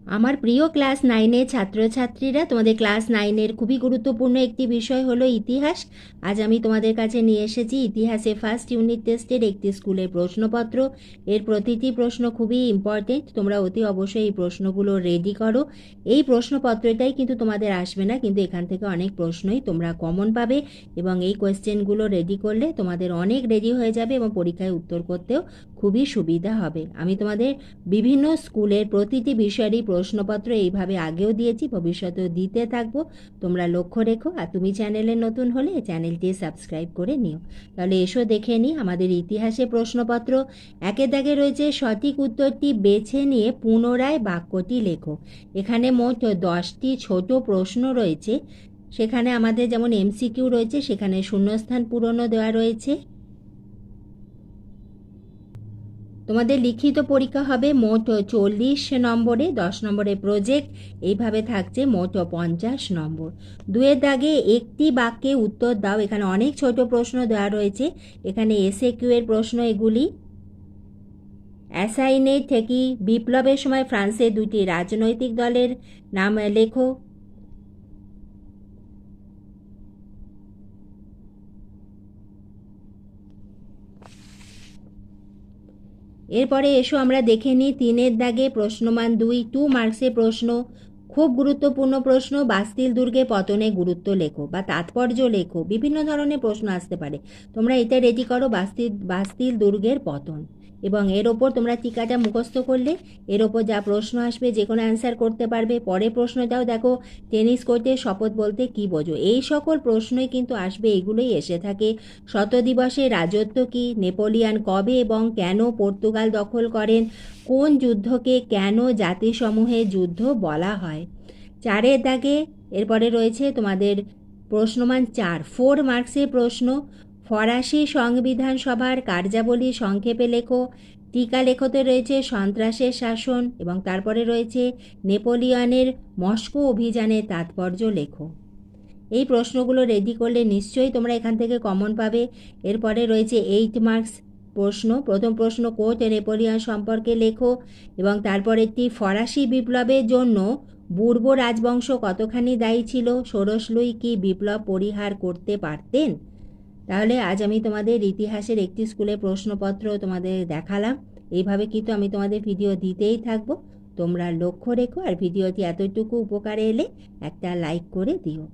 আমার প্রিয় ক্লাস নাইনের ছাত্রছাত্রীরা, তোমাদের ক্লাস নাইনের খুবই গুরুত্বপূর্ণ একটি বিষয় হলো ইতিহাস। আজ আমি তোমাদের কাছে নিয়ে এসেছি ইতিহাসে ফার্স্ট ইউনিট টেস্টের একটি স্কুলের প্রশ্নপত্র। এর প্রতিটি প্রশ্ন খুবই ইম্পর্টেন্ট, তোমরা অতি অবশ্যই এই প্রশ্নগুলো রেডি করো। এই প্রশ্নপত্রটাই কিন্তু তোমাদের আসবে না, কিন্তু এখান থেকে অনেক প্রশ্নই তোমরা কমন পাবে এবং এই কোয়েশ্চেনগুলো রেডি করলে তোমাদের অনেক রেডি হয়ে যাবে এবং পরীক্ষায় উত্তর করতেও খুবই সুবিধা হবে। আমি তোমাদের বিভিন্ন স্কুলের প্রতিটি বিষয়েরই প্রশ্নপত্র এইভাবে আগেও দিয়েছি, ভবিষ্যতেও দিতে থাকবো। তোমরা লক্ষ্য রেখো, আর তুমি চ্যানেলে নতুন হলে চ্যানেলটি সাবস্ক্রাইব করে নিও। তাহলে এসো দেখে নিই আমাদের ইতিহাসে প্রশ্নপত্র। একে দাগে রয়েছে সঠিক উত্তরটি বেছে নিয়ে পুনরায় বাক্যটি লেখো। এখানে মোট 10টি ছোট প্রশ্ন রয়েছে। সেখানে আমাদের যেমন এমসিকিউ রয়েছে, সেখানে শূন্যস্থান পূরণও দেওয়া রয়েছে। তোমাদের লিখিত পরীক্ষা হবে মোট 40 নম্বরে, 10 নম্বরের প্রজেক্ট, এইভাবে থাকছে মোট 50 নম্বর। দুয়ের দাগে একটি বাক্যে উত্তর দাও। এখানে অনেক ছোট প্রশ্ন দেওয়া রয়েছে। এখানে এসএকিউ এর প্রশ্ন এগুলি। অ্যাসাইনে থেকে বিপ্লবের সময় ফ্রান্সের দুটি রাজনৈতিক দলের নাম লেখো। এরপরে এসো আমরা দেখে নিই 3-এর দাগে প্রশ্নমান 2 মার্কসের প্রশ্ন। খুব গুরুত্বপূর্ণ প্রশ্ন, বাস্তিল দুর্গে পতনে গুরুত্ব লেখো বা তাৎপর্য লেখো। বিভিন্ন ধরনের প্রশ্ন আসতে পারে, তোমরা এটা রেডি করো। বাস্তিল দুর্গের পতন, এবং এর ওপর তোমরা টিকাটা মুখস্থ করলে এর ওপর যা প্রশ্ন আসবে যে কোনো অ্যান্সার করতে পারবে। পরে প্রশ্নটাও দেখো, টেনিস কোর্টে শপথ বলতে কি বোঝো। এই সকল প্রশ্নই কিন্তু আসবে, এগুলোই এসে থাকে। শত দিবসের রাজত্ব কি, নেপোলিয়ান কবে এবং কেন পর্তুগাল দখল করেন, কোন যুদ্ধকে কেন জাতিসমূহের যুদ্ধ বলা হয়। 4-এর দাগে এরপরে রয়েছে তোমাদের প্রশ্নমান 4 মার্কসের প্রশ্ন। ফরাসি সংবিধান সভার কার্যাবলী সংক্ষেপে লেখো। টিকা লেখতে রয়েছে সন্ত্রাসের শাসন, এবং তারপরে রয়েছে নেপোলিয়নের মস্কো অভিযানের তাৎপর্য লেখো। এই প্রশ্নগুলো রেডি করলে নিশ্চয়ই তোমরা এখান থেকে কমন পাবে। এরপরে রয়েছে 8 মার্কস প্রশ্ন। প্রথম প্রশ্ন, কোর্ট নেপোলিয়ন সম্পর্কে লেখো, এবং তারপরেরটি ফরাসি বিপ্লবের জন্য বুর্ব রাজবংশ কতখানি দায়ী ছিল, ষোড়শ লুই কি বিপ্লব পরিহার করতে পারতেন। তাহলে আজ আমি তোমাদের ইতিহাসের একটি স্কুলের প্রশ্নপত্র তোমাদের দেখালাম। এইভাবে কিন্তু আমি তোমাদের ভিডিও দিতেই থাকবো। তোমরা লক্ষ্য রেখো, আর ভিডিওটি এতটুকু উপকারে এলে একটা লাইক করে দিও।